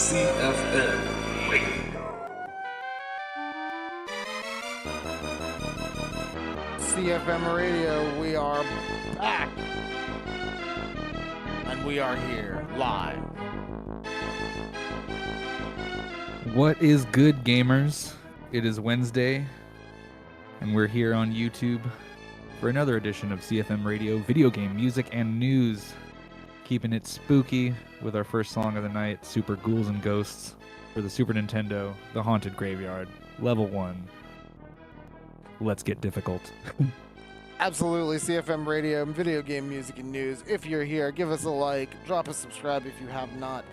CFM Radio. CFM Radio, we are back. And we are here, live. What is good, gamers? It is Wednesday, and we're here on YouTube for another edition of CFM Radio, video game, music, and news. Keeping it spooky with our first song of the night, Super Ghouls and Ghosts, for the Super Nintendo, The Haunted Graveyard, Level 1. Let's get difficult. Absolutely, CFM Radio, video game, music, and news. If you're here, give us a like, drop a subscribe if you have not,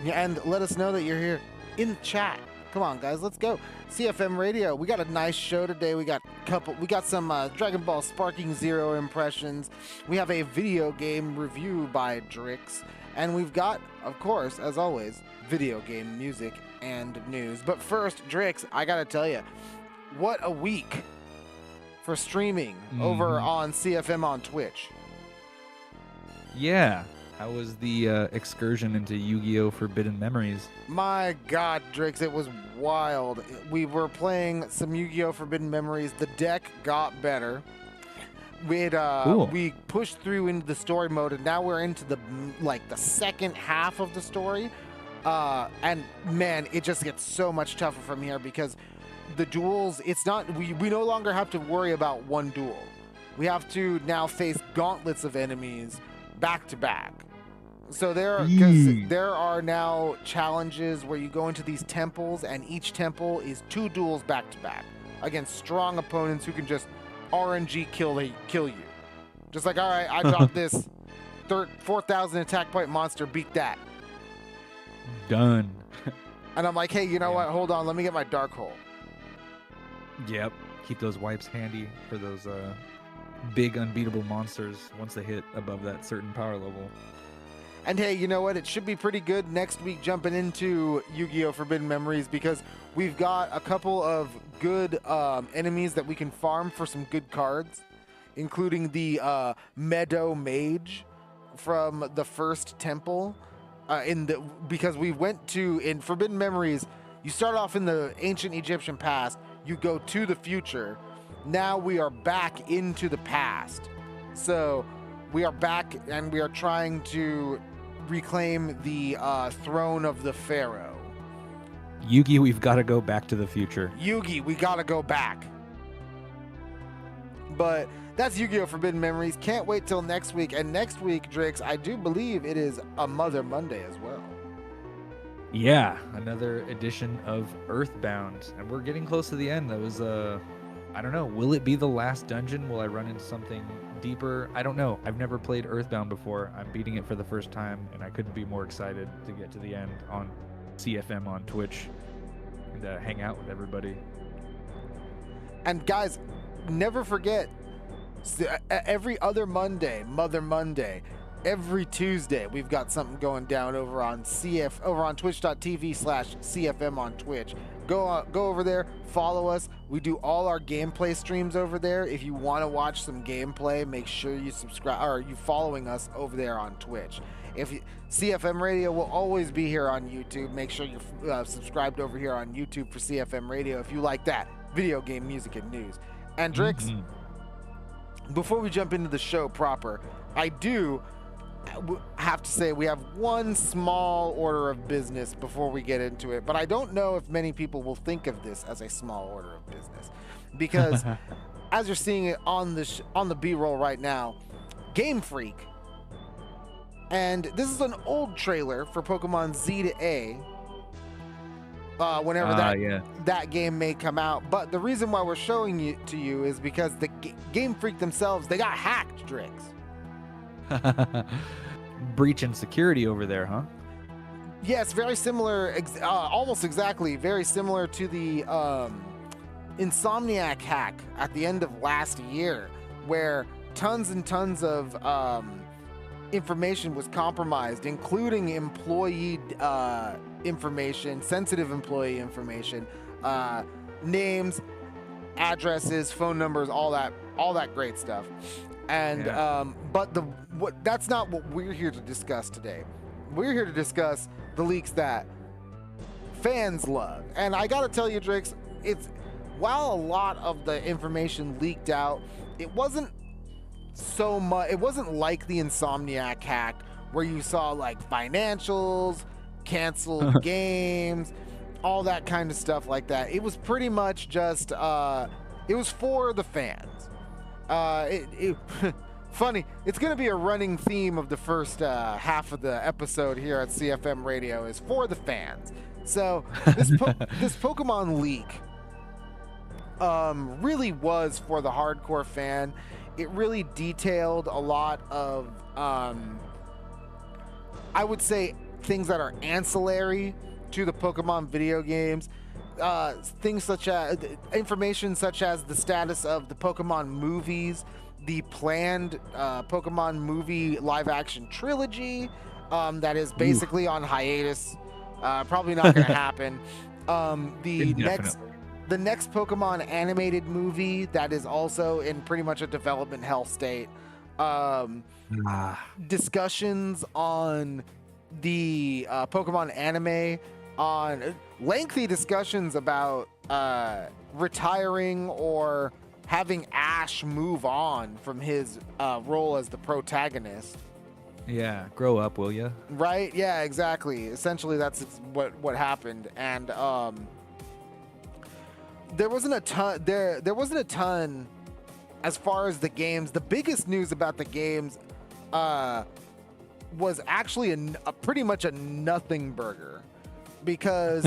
and let us know that you're here in the chat. Come on, guys, let's go. CFM Radio, we got a nice show today. We got some Dragon Ball Sparking Zero impressions. We have a video game review by Drix, and we've got, of course, as always, video game music and news. But first, Drix, I gotta tell you, what a week for streaming over on CFM on Twitch. Yeah. How was the excursion into Yu-Gi-Oh! Forbidden Memories? My God, Drix, it was wild. We were playing some Yu-Gi-Oh! Forbidden Memories. The deck got better. We pushed through into the story mode, and now we're into the second half of the story. And man, it just gets so much tougher from here because the duels, we no longer have to worry about one duel. We have to now face gauntlets of enemies back to back. So there are now challenges where you go into these temples, and each temple is 2 duels back to back against strong opponents who can just RNG kill you. Just like, all right, I dropped this 4,000 attack point monster, beat that. Done. And I'm like, hey, you know what? Hold on, let me get my dark hole. Yep. Keep those wipes handy for those big unbeatable monsters once they hit above that certain power level. And hey, you know what? It should be pretty good next week jumping into Yu-Gi-Oh! Forbidden Memories because we've got a couple of good enemies that we can farm for some good cards, including the Meadow Mage from the first temple. Because we went to, in Forbidden Memories, you start off in the ancient Egyptian past, you go to the future. Now we are back into the past. So we are back and we are trying to reclaim the throne of the pharaoh. Yugi, we've got to go back to the future. Yugi, we got to go back. But that's Yu-Gi-Oh! Forbidden Memories. Can't wait till next week. And next week, Drix, I do believe it is a Mother Monday as well. Yeah, another edition of Earthbound. And we're getting close to the end. That was, I don't know, will it be the last dungeon? Will I run into something deeper? I don't know. I've never played Earthbound before. I'm beating it for the first time, and I couldn't be more excited to get to the end on CFM on Twitch and hang out with everybody. And guys, never forget, every other Monday, Mother Monday, every Tuesday, we've got something going down over on twitch.tv/CFM on Twitch. Go over there, follow us. We do all our gameplay streams over there. If you want to watch some gameplay, make sure you subscribe, or you following us over there on Twitch. CFM Radio will always be here on YouTube. Make sure you're subscribed over here on YouTube for CFM Radio if you like that video game, music, and news. And Drix, before we jump into the show proper, I do have to say we have one small order of business before we get into it, but I don't know if many people will think of this as a small order of business because as you're seeing it on the B-roll right now, Gamefreak, and this is an old trailer for Pokemon Z to A, whenever that game may come out, but the reason why we're showing it to you is because the Gamefreak themselves, they got hacked, Drix. Breach in security over there, huh? Yes, very similar, almost exactly, very similar to the Insomniac hack at the end of last year, where tons and tons of information was compromised, including employee information, sensitive employee information, names, addresses, phone numbers, all that great stuff. And but that's not what we're here to discuss today. We're here to discuss the leaks that fans love. And I gotta tell you, Drix, while a lot of the information leaked out, it wasn't so much. It wasn't like the Insomniac hack where you saw like financials, canceled games, all that kind of stuff like that. It was pretty much just it was for the fans. Funny, it's going to be a running theme of the first half of the episode here at CFM Radio is for the fans. So this Pokemon leak really was for the hardcore fan. It really detailed a lot of, I would say, things that are ancillary to the Pokemon video games. Things such as information such as the status of the Pokemon movies, the planned Pokemon movie live-action trilogy that is basically on hiatus. Probably not going to happen. The next Pokemon animated movie that is also in pretty much a development hell state. Discussions on the Pokemon anime, on lengthy discussions about retiring or having Ash move on from his role as the protagonist. Yeah, grow up, will ya? Right? Yeah, exactly. Essentially, that's what happened, and there wasn't a ton. There wasn't a ton as far as the games. The biggest news about the games was actually a pretty much a nothing burger, because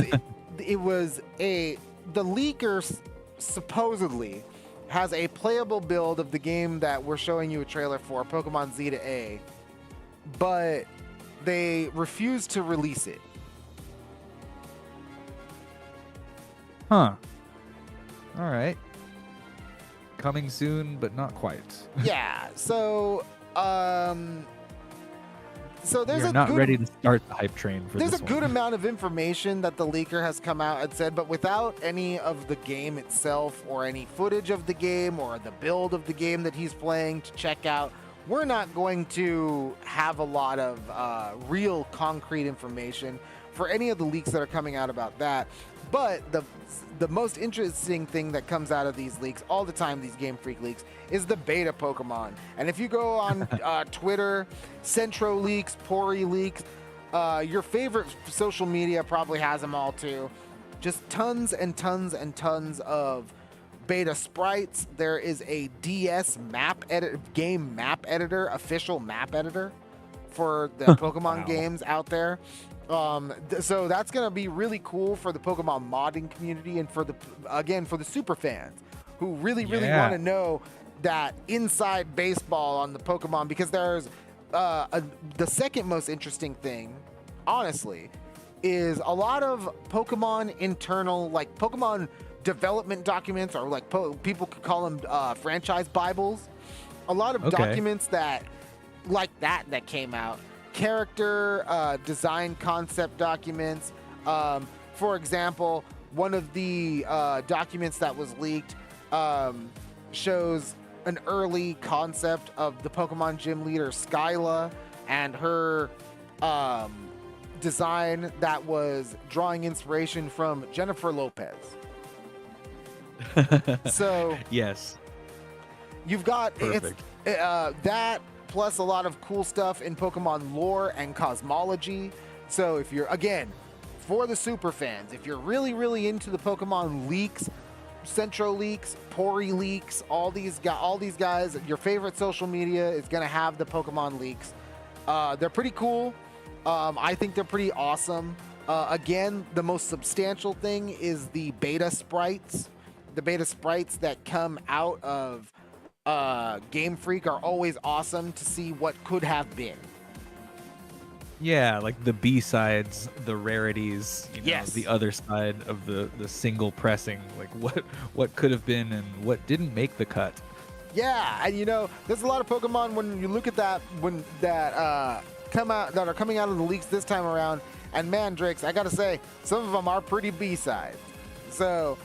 it was the leaker supposedly has a playable build of the game that we're showing you a trailer for, Pokemon Z to A, but they refused to release it. Huh. All right. Coming soon, but not quite. Yeah. So there's You're not ready to start the hype train for this one. There's a good amount of information that the leaker has come out and said, but without any of the game itself or any footage of the game or the build of the game that he's playing to check out, we're not going to have a lot of real concrete information for any of the leaks that are coming out about that. But the most interesting thing that comes out of these leaks all the time, these Gamefreak leaks, is the beta Pokemon. And if you go on Twitter, Centro Leaks, Pori Leaks, your favorite social media probably has them all too. Just tons and tons and tons of beta sprites. There is a DS game map editor, official map editor for the Pokemon games out there. So that's going to be really cool for the Pokemon modding community and for the super fans who really want to know that inside baseball on the Pokemon, because there's the second most interesting thing, honestly, is a lot of Pokemon internal, like Pokemon development documents, or like people could call them franchise Bibles. A lot of documents that came out. Character design concept documents. For example, one of the documents that was leaked shows an early concept of the Pokemon gym leader Skyla and her design that was drawing inspiration from Jennifer Lopez. So yes, you've got that plus a lot of cool stuff in Pokemon lore and cosmology. So if you're, again, for the super fans, if you're really into the Pokemon leaks, Centro Leaks, Pori Leaks, all these guys, your favorite social media is going to have the Pokemon leaks. They're pretty cool. I think they're pretty awesome. Again, the most substantial thing is the beta sprites. The beta sprites that come out of Gamefreak are always awesome to see what could have been. Yeah, like the B-sides, the rarities, the other side of the single pressing, like what could have been and what didn't make the cut. Yeah, and there's a lot of Pokemon when you look at that that are coming out of the leaks this time around, and man, Drix, I gotta say, some of them are pretty B-sides. So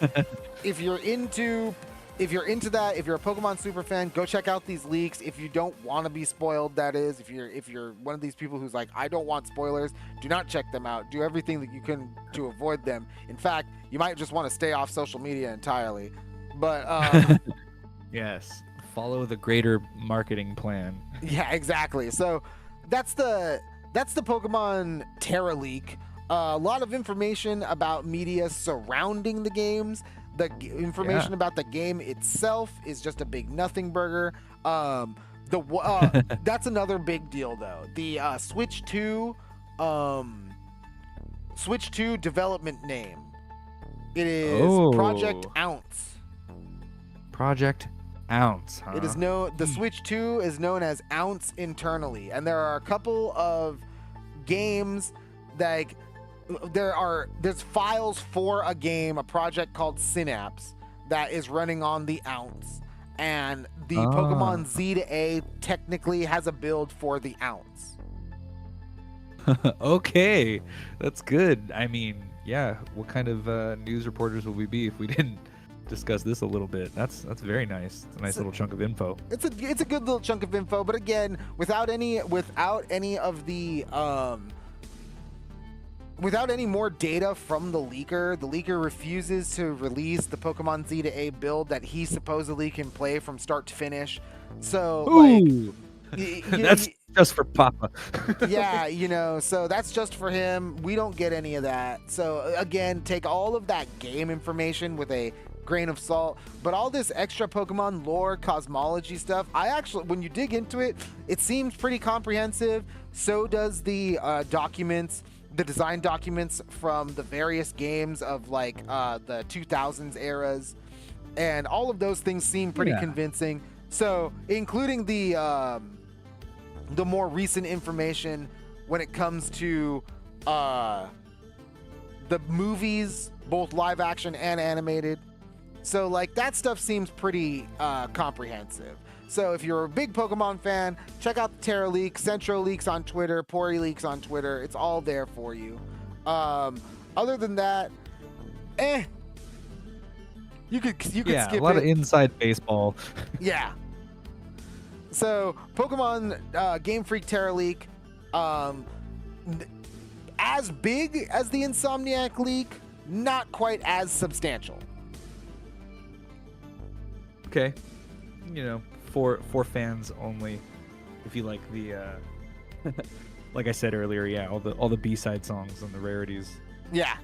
if you're into if you're into that, if you're a Pokemon super fan, go check out these leaks. If you don't want to be spoiled, that is, if you're one of these people who's like, I don't want spoilers, do not check them out. Do everything that you can to avoid them. In fact, you might just want to stay off social media entirely. But yes, follow the greater marketing plan. Yeah, exactly. So that's the Pokemon Teraleak. A lot of information about media surrounding the games. The information about the game itself is just a big nothing burger. That's another big deal, though. The Switch 2 development name. It is Project Ounce. Project Ounce, huh? It is the Switch 2 is known as Ounce internally, and there are a couple of games that there's files for a game, a project called Synapse that is running on the Ounce, and the Pokemon Z to A technically has a build for the Ounce. Okay, that's good. I mean, yeah, what kind of news reporters will we be if we didn't discuss this a little bit? That's very nice. It's a nice little chunk of info. It's a good little chunk of info, but again, without any of the without any more data from the leaker refuses to release the Pokemon Z to A build that he supposedly can play from start to finish. So, that's just for Papa. Yeah, so that's just for him. We don't get any of that. So, again, take all of that game information with a grain of salt. But all this extra Pokemon lore, cosmology stuff, when you dig into it, it seems pretty comprehensive. So does the the design documents from the various games of the 2000s eras, and all of those things seem pretty convincing. So, including the more recent information when it comes to the movies, both live action and animated. So, that stuff seems pretty comprehensive. So if you're a big Pokemon fan, check out the Teraleak, Centro Leaks on Twitter, Pori Leaks on Twitter. It's all there for you. Other than that, you could skip it. A lot of inside baseball. Yeah. So Pokemon Gamefreak Teraleak, as big as the Insomniac leak, not quite as substantial. Okay. For fans only. If you like the like I said earlier, all the B-side songs and the rarities. Yeah.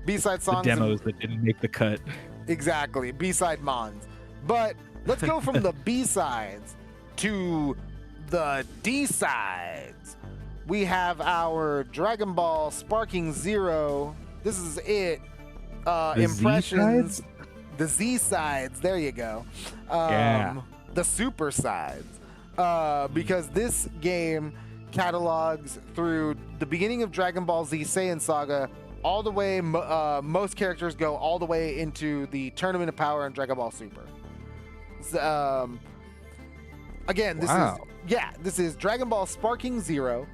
B-side songs. The demos that didn't make the cut. Exactly. B-side mons. But let's go from the B-sides to the D-sides. We have our Dragonball Sparking Zero. This is it. Impressions. Z-sides? The Z-sides. There you go. The super sides, because this game catalogs through the beginning of Dragon Ball Z Saiyan Saga all the way. Most characters go all the way into the Tournament of Power and Dragon Ball Super. Again, this is Dragon Ball Sparking Zero.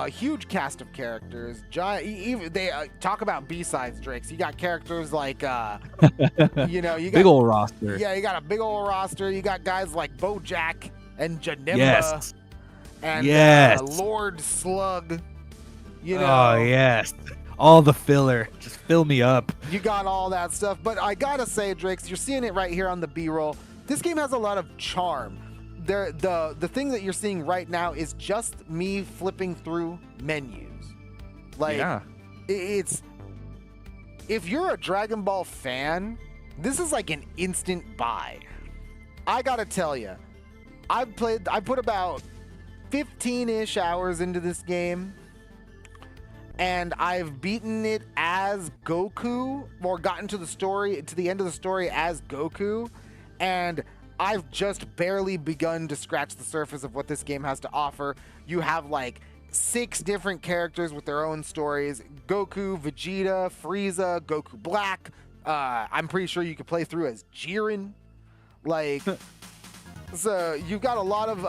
Huge cast of characters. Giant. They talk about B-sides, Drake. So you got characters like, you got big old roster. Yeah, you got a big old roster. You got guys like Bojack and Janemba and Lord Slug. Oh yes, all the filler. Just fill me up. You got all that stuff, but I gotta say, Drake, you're seeing it right here on the B-roll. This game has a lot of charm. The thing that you're seeing right now is just me flipping through menus. It's, if you're a Dragon Ball fan, this is like an instant buy. I gotta tell you, I put about 15-ish hours into this game, and I've beaten it as Goku, or gotten to the end of the story as Goku, and I've just barely begun to scratch the surface of what this game has to offer. You have 6 different characters with their own stories. Goku, Vegeta, Frieza, Goku Black. I'm pretty sure you could play through as Jiren. So you've got a lot of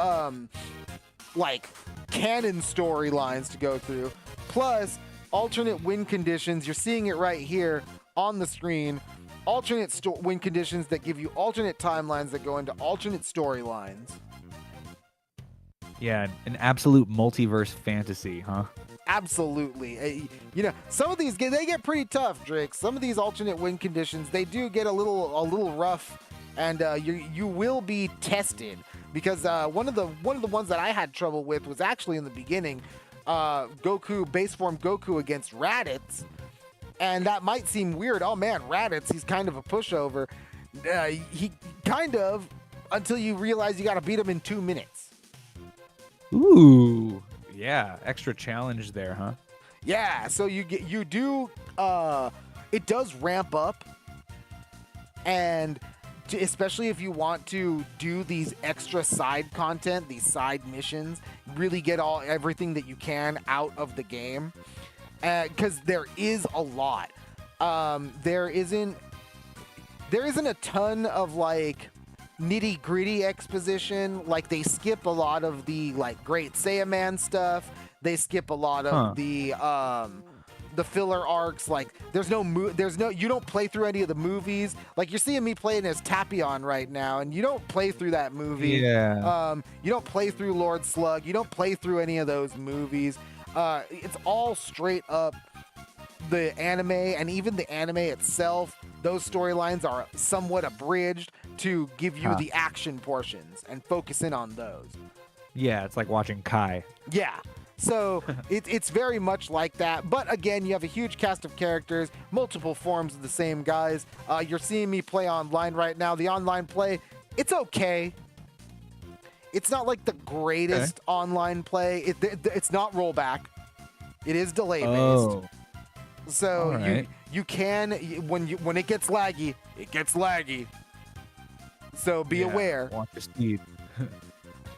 canon storylines to go through. Plus alternate win conditions. You're seeing it right here on the screen. alternate win conditions that give you alternate timelines that go into alternate storylines. Yeah, an absolute multiverse fantasy, huh? Absolutely. Some of these they get pretty tough, Drake. Some of these alternate win conditions, they do get a little rough, and you will be tested, because one of the ones that I had trouble with was actually in the beginning, Goku, base form Goku against Raditz. And that might seem weird. Oh man, Raditz, he's kind of a pushover. He kind of, until you realize you got to beat him in 2 minutes. Ooh, yeah, extra challenge there, huh? Yeah, so it does ramp up, and especially if you want to do these extra side content, these side missions, really get everything that you can out of the game, because there is a lot. There isn't a ton of like nitty gritty exposition. Like, they skip a lot of the like Great Saiyaman stuff. They skip a lot of the filler arcs. Like, you don't play through any of the movies. Like, you're seeing me playing as Tapion right now, and you don't play through that movie. Yeah. You don't play through Lord Slug. You don't play through any of those movies. It's all straight up the anime, and even the anime itself, those storylines are somewhat abridged to give you the action portions and focus in on those. Yeah, it's like watching Kai. Yeah. So it's very much like that. But again, you have a huge cast of characters, multiple forms of the same guys. You're seeing me play online right now. The online play, it's okay. It's not like the greatest online play. It's not rollback. It is delay based. Oh. So right. you can, when it gets laggy, it gets laggy. So be aware. Watch the speed.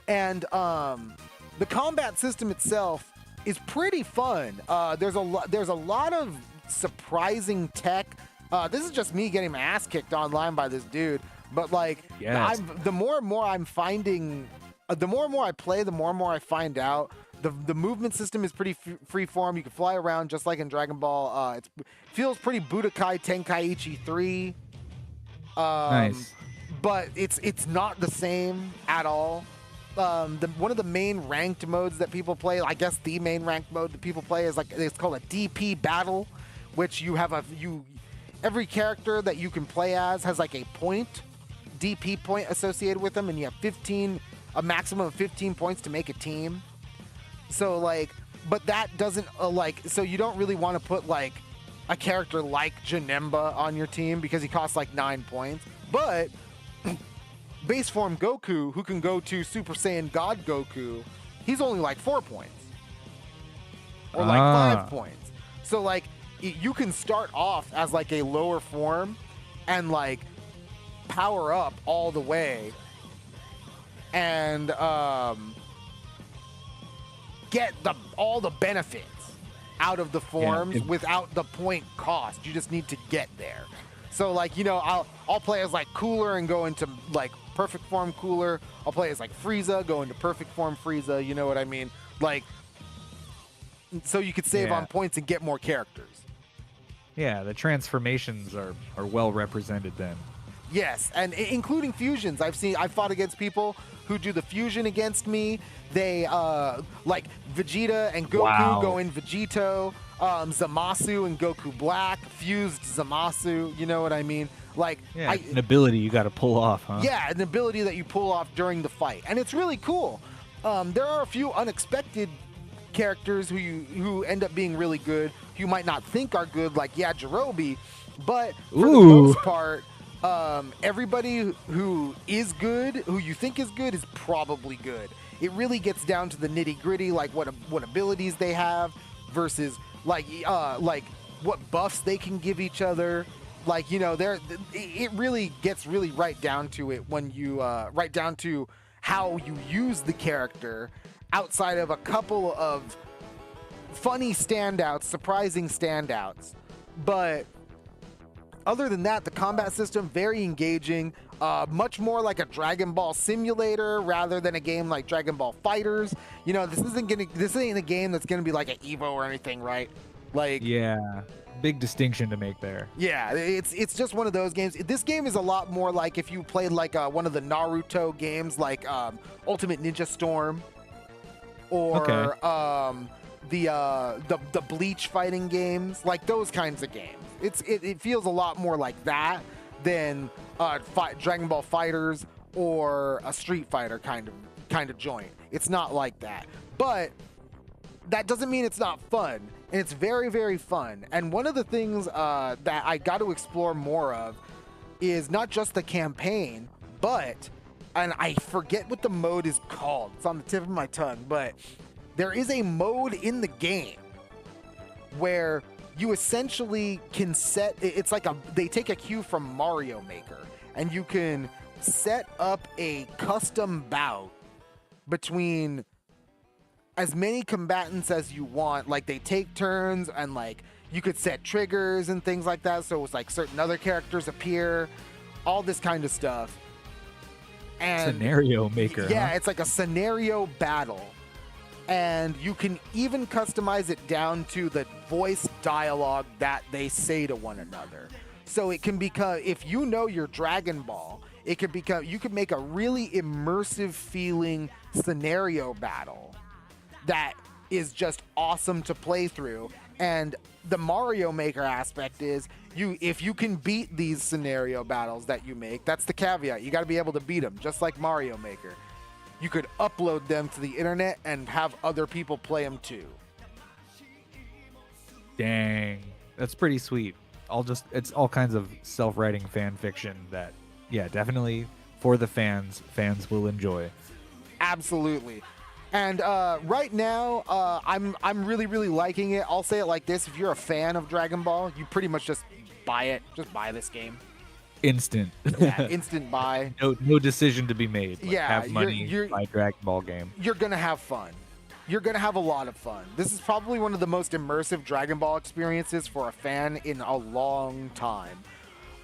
And the combat system itself is pretty fun. There's a lot of surprising tech. This is just me getting my ass kicked online by this dude. But like, yes. the more and more I'm finding, the more and more I play, the more and more I find out. The movement system is pretty free form. You can fly around just like in Dragon Ball. It feels pretty Budokai Tenkaichi 3. Nice. But it's not the same at all. One of the main ranked modes that people play, I guess the main ranked mode that people play is it's called a DP battle, which you have every character that you can play as has like a DP point associated with them, and you have a maximum of 15 points to make a team. So like, but that doesn't so you don't really want to put like a character like Janemba on your team because he costs like 9 points. But base form Goku, who can go to Super Saiyan God Goku, he's only like 4 points. Or like 5 points. So like, you can start off as like a lower form and like power up all the way and get all the benefits out of the forms without the point cost. You just need to get there. So like, I'll play as like Cooler and go into like perfect form Cooler. I'll play as like Frieza, go into perfect form Frieza. You know what I mean? Like, so you could save on points and get more characters. Yeah, the transformations are well represented then. Yes, and including fusions. I've fought against people who do the fusion against me. They like Vegeta and Goku go in Vegito. Zamasu and Goku Black fused Zamasu. You know what I mean? Like, an ability you got to pull off, huh? Yeah, an ability that you pull off during the fight, and it's really cool. There are a few unexpected characters who end up being really good. You might not think are good, like Yajirobe, but for the most part, everybody who is good, who you think is good, is probably good. It really gets down to the nitty gritty, like what abilities they have versus like what buffs they can give each other. Like, it really gets really right down to it when you right down to how you use the character outside of a couple of funny standouts, surprising standouts. But other than that, the combat system, very engaging, much more like a Dragon Ball simulator rather than a game like Dragon Ball Fighters. This ain't a game that's gonna be like an Evo or anything, right? Like, yeah, big distinction to make there. yeah, it's just one of those games. This game is a lot more like if you played like one of the Naruto games, like Ultimate Ninja Storm, or the Bleach fighting games, like those kinds of games. It feels a lot more like that than Dragon Ball Fighters or a Street Fighter kind of joint. It's not like that, but that doesn't mean it's not fun. And it's very, very fun. And one of the things that I got to explore more of is not just the campaign, but, and I forget what the mode is called. It's on the tip of my tongue, but there is a mode in the game where you essentially can set, it's like they take a cue from Mario Maker, and you can set up a custom bout between as many combatants as you want. Like, they take turns, and like you could set triggers and things like that, so it's like certain other characters appear, all this kind of stuff. And Scenario maker. Yeah, huh? it's like a scenario battle, and you can even customize it down to the voice dialogue that they say to one another. So it can become, if you know your Dragon Ball, it could become, you could make a really immersive feeling scenario battle that is just awesome to play through. And the Mario Maker aspect is, if you can beat these scenario battles that you make, that's the caveat. You got to be able to beat them, just like Mario Maker. You could upload them to the internet and have other people play them too. Dang, that's pretty sweet. It's all kinds of self-writing fan fiction that, yeah, definitely for the fans will enjoy. Absolutely. And right now, I'm really, really liking it. I'll say it like this: if you're a fan of Dragon Ball, you pretty much just buy it. Just buy this game. Instant. Yeah, instant buy. No decision to be made. Like, yeah, have money, buy Dragon Ball game. You're gonna have fun. You're gonna have a lot of fun. This is probably one of the most immersive Dragon Ball experiences for a fan in a long time.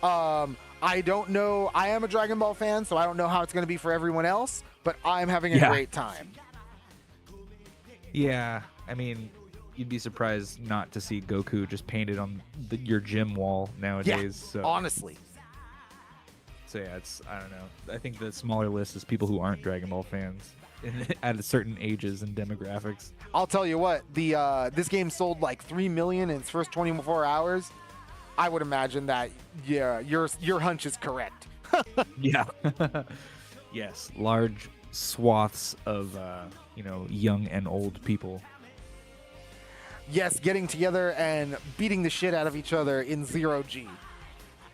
I don't know. I am a Dragon Ball fan, so I don't know how it's gonna be for everyone else, but I'm having a great time. Yeah, I mean, you'd be surprised not to see Goku just painted on your gym wall nowadays. Yeah, so. honestly. So yeah, I don't know. I think the smaller list is people who aren't Dragon Ball fans at certain ages and demographics. I'll tell you what, this game sold like 3 million in its first 24 hours. I would imagine that, yeah, your hunch is correct. Yeah. Yes, large swaths of young and old people. Yes, getting together and beating the shit out of each other in 0G.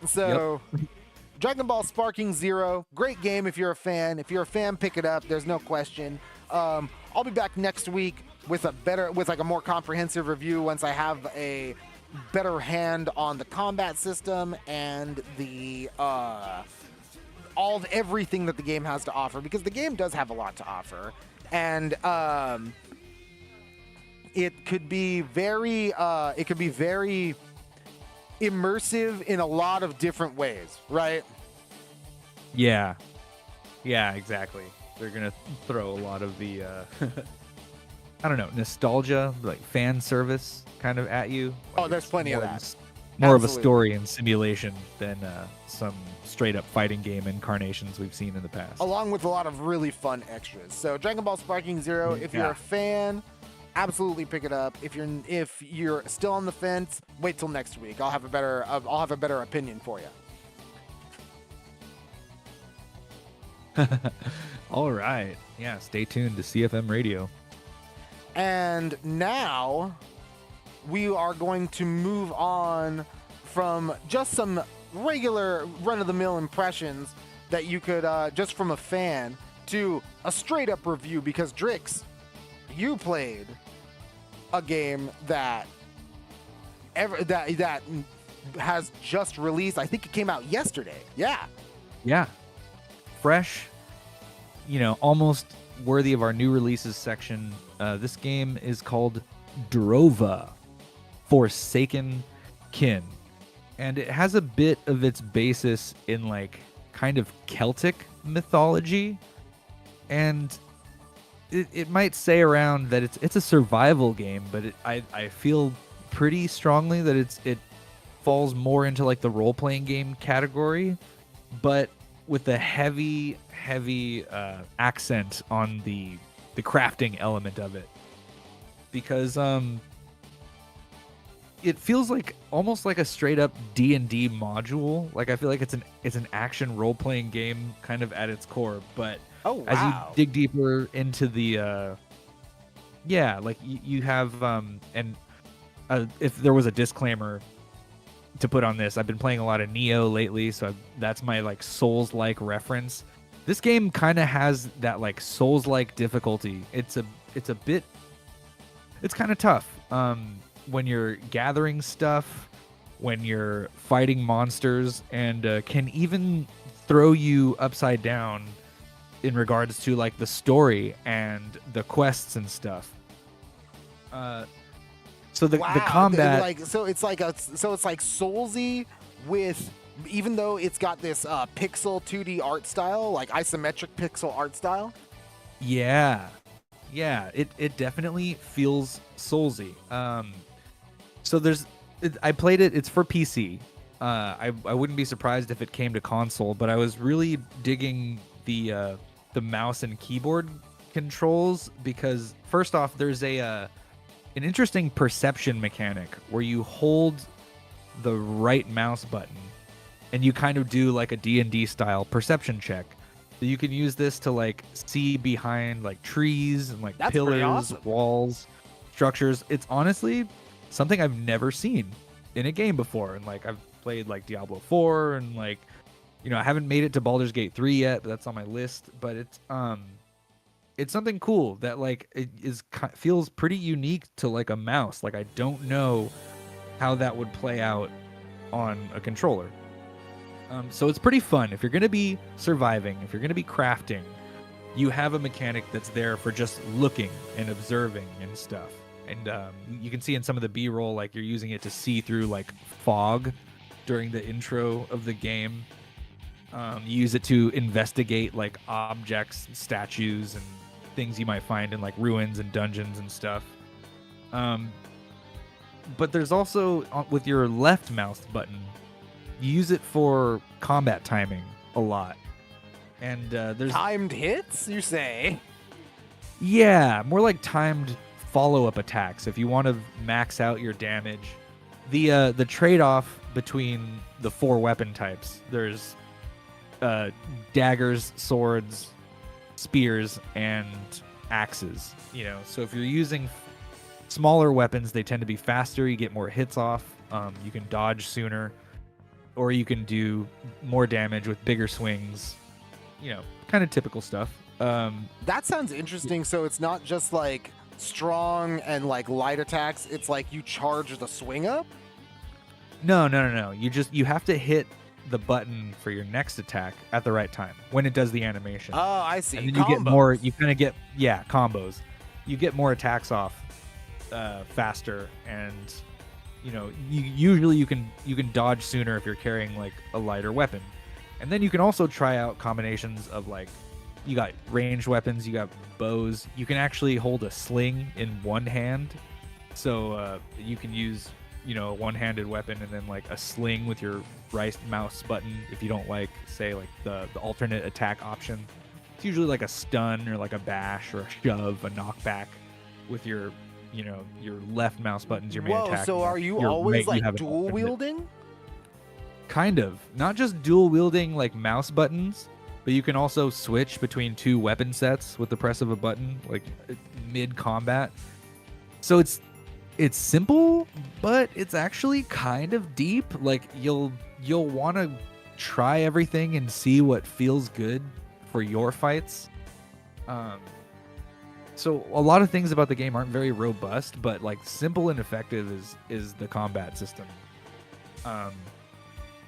So, yep. Dragon Ball Sparking Zero, great game if you're a fan. If you're a fan, pick it up. There's no question. I'll be back next week with a more comprehensive review once I have a better hand on the combat system and the everything that the game has to offer, because the game does have a lot to offer, and it could be very immersive in a lot of different ways, right? Yeah, exactly. They're gonna throw a lot of the I don't know, nostalgia, like fan service kind of at you. Oh, there's plenty of that. More of a story and simulation than some straight up fighting game incarnations we've seen in the past. Along with a lot of really fun extras. So Dragon Ball Sparking Zero, if you're a fan, absolutely pick it up. If you're still on the fence, wait till next week. I'll have a better opinion for you. All right. Yeah, stay tuned to CFM Radio. And now we are going to move on from just some regular run-of-the-mill impressions that you could just from a fan to a straight-up review, because Drix, you played a game that has just released. I think it came out yesterday. Yeah. Fresh, almost worthy of our new releases section. This game is called Drova, Forsaken Kin, and it has a bit of its basis in like kind of Celtic mythology, and it might say around that it's a survival game, but I feel pretty strongly that it falls more into like the role-playing game category, but with the heavy accent on the crafting element of it, because it feels like almost like a straight up D&D module. Like I feel like it's an action role-playing game kind of at its core, but as you dig deeper into the like you have if there was a disclaimer to put on this, I've been playing a lot of Neo lately, so that's my like Souls-like reference. This game kind of has that like Souls-like difficulty. It's kind of tough when you're gathering stuff, when you're fighting monsters, and can even throw you upside down in regards to like the story and the quests and stuff. So the combat, so it's like Soulsy with, even though it's got this pixel 2D art style, like isometric pixel art style. Yeah, it definitely feels Soulsy. So I played it. It's for PC. I wouldn't be surprised if it came to console, but I was really digging the mouse and keyboard controls, because first off, there's an interesting perception mechanic where you hold the right mouse button and you kind of do like a D&D style perception check. So you can use this to like see behind like trees and like pillars, awesome. Walls, structures. It's honestly something I've never seen in a game before. And like I've played like Diablo 4 and like, you know, I haven't made it to Baldur's Gate 3 yet, but that's on my list. But it's something cool that like feels pretty unique to like a mouse. Like I don't know how that would play out on a controller. So it's pretty fun. If you're going to be surviving, if you're going to be crafting, you have a mechanic that's there for just looking and observing and stuff. And you can see in some of the B-roll, like you're using it to see through like fog during the intro of the game. You use it to investigate like objects, statues, and things you might find in like ruins and dungeons and stuff. But there's also, with your left mouse button, you use it for combat timing a lot. And there's timed hits, you say? Yeah, more like timed follow-up attacks. If you want to max out your damage, the trade-off between the 4 weapon types, there's daggers, swords, spears, and axes. You know, so if you're using smaller weapons, they tend to be faster. You get more hits off. You can dodge sooner, or you can do more damage with bigger swings. You know, kind of typical stuff. That sounds interesting. So it's not just like strong and like light attacks. It's like you charge the swing up. No. You have to hit the button for your next attack at the right time when it does the animation. Oh, I see. And then you get more. You kind of get combos. You get more attacks off faster, and you know usually you can dodge sooner if you're carrying like a lighter weapon. And then you can also try out combinations of like, you got ranged weapons, you got bows. You can actually hold a sling in one hand, so you can use, you know, a one-handed weapon and then like a sling with your right mouse button if you don't like, say, like the alternate attack option. It's usually like a stun or like a bash or a shove, a knockback with your, you know, your left mouse button's your main attack. So are you always like dual wielding? Kind of. Not just dual wielding like mouse buttons, but you can also switch between 2 weapon sets with the press of a button, like mid combat. So it's simple, but it's actually kind of deep. Like you'll want to try everything and see what feels good for your fights. So a lot of things about the game aren't very robust, but like simple and effective is the combat system.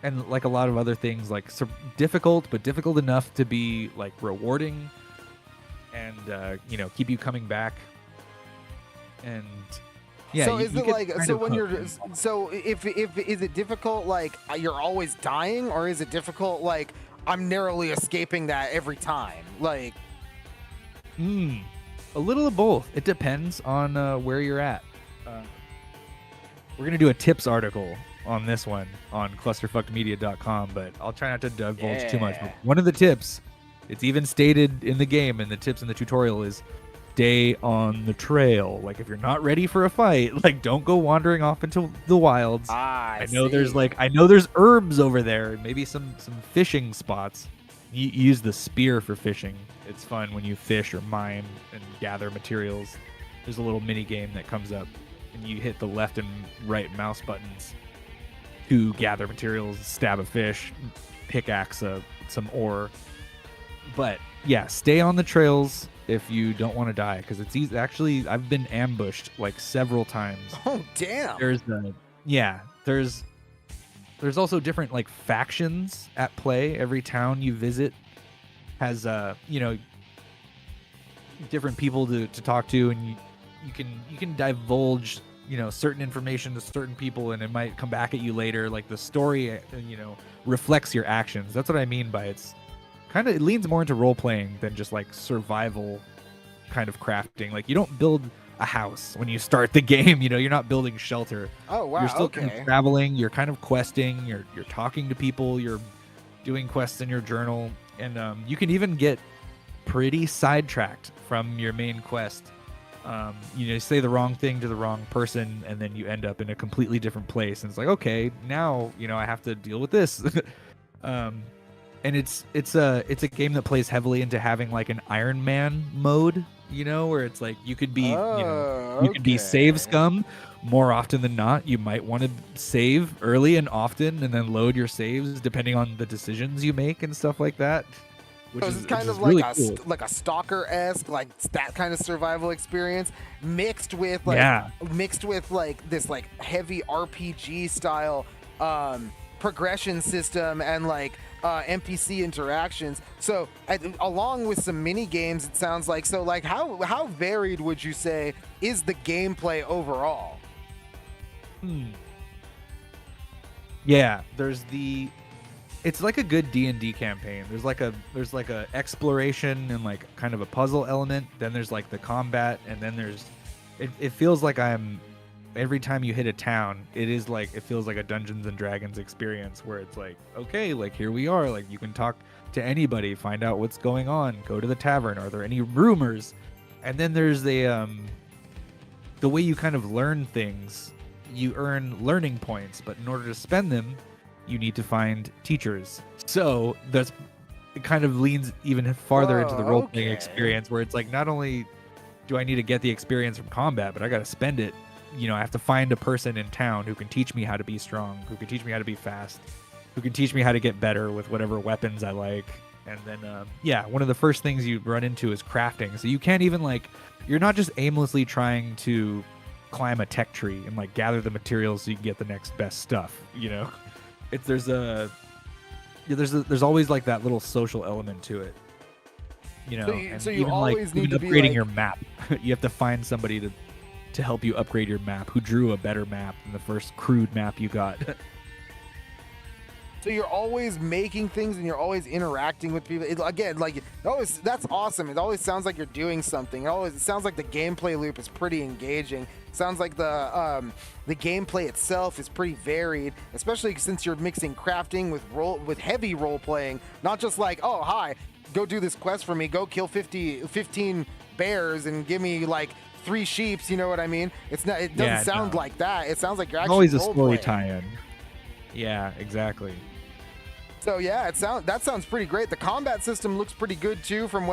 And like a lot of other things, like difficult, but difficult enough to be like rewarding, and you know, keep you coming back. And yeah. So is it like, so when you're, so if is it difficult like you're always dying, or is it difficult like I'm narrowly escaping that every time? Like, a little of both. It depends on where you're at. we're gonna do a tips article on this one on clusterfuckedmedia.com, but I'll try not to divulge too much. But one of the tips, it's even stated in the game, and the tips in the tutorial is stay on the trail. Like, if you're not ready for a fight, like, don't go wandering off into the wilds. I know there's herbs over there, and maybe some fishing spots. You use the spear for fishing. It's fun when you fish or mine and gather materials. There's a little mini game that comes up, and you hit the left and right mouse buttons to gather materials, stab a fish, pickaxe some ore. But yeah, stay on the trails if you don't want to die, because it's easy. Actually, I've been ambushed like several times. Oh damn! There's also different like factions at play. Every town you visit has different people to talk to, and you can divulge certain information to certain people, and it might come back at you later. Like, the story reflects your actions. That's what I mean by it leans more into role playing than just like survival kind of crafting. Like, you don't build a house when you start the game, you're not building shelter. Oh wow. You're still okay. kind of traveling, you're kind of questing, you're talking to people, you're doing quests in your journal, and you can even get pretty sidetracked from your main quest. You say the wrong thing to the wrong person, and then you end up in a completely different place, and it's like, okay, now I have to deal with this. And it's a game that plays heavily into having like an Iron Man mode, where it's like you could be you could be save scum more often than not. You might want to save early and often, and then load your saves depending on the decisions you make and stuff like that. Which is kind of really like cool. like a stalker-esque, like that kind of survival experience mixed with like this like heavy RPG style progression system and like NPC interactions. So along with some mini games, it sounds like. So like how varied would you say is the gameplay overall? Yeah, it's like a good D&D campaign. There's like a exploration and like kind of a puzzle element. Then there's like the combat, and then it feels like every time you hit a town, it feels like a Dungeons and Dragons experience, where it's like, okay, like here we are, like you can talk to anybody, find out what's going on, go to the tavern, are there any rumors? And then there's the way you kind of learn things. You earn learning points, but in order to spend them, you need to find teachers. So it kind of leans even farther into the role-playing experience, where it's like, not only do I need to get the experience from combat, but I got to spend it. I have to find a person in town who can teach me how to be strong, who can teach me how to be fast, who can teach me how to get better with whatever weapons I like. And then, one of the first things you run into is crafting. So you can't even you're not just aimlessly trying to climb a tech tree and like gather the materials so you can get the next best stuff. There's always like that little social element to it. So you always need to be upgrading your map. You have to find somebody to help you upgrade your map, who drew a better map than the first crude map you got. So you're always making things, and you're always interacting with people. That's awesome. It always sounds like you're doing something. It sounds like the gameplay loop is pretty engaging. It sounds like the gameplay itself is pretty varied, especially since you're mixing crafting with heavy role playing. Not just like, oh hi, go do this quest for me, go kill 15 bears and give me like 3 sheeps. You know what I mean? It doesn't sound like that. It sounds like you're actually always a story tie-in. Yeah, exactly. So yeah, that sounds pretty great. The combat system looks pretty good too, from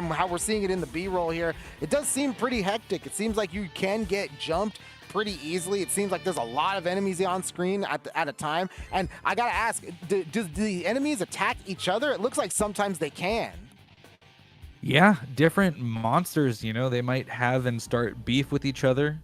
how we're seeing it in the B-roll here. It does seem pretty hectic. It seems like you can get jumped pretty easily. It seems like there's a lot of enemies on screen at a time. And I gotta ask, do the enemies attack each other? It looks like sometimes they can. Yeah, different monsters, they might have and start beef with each other.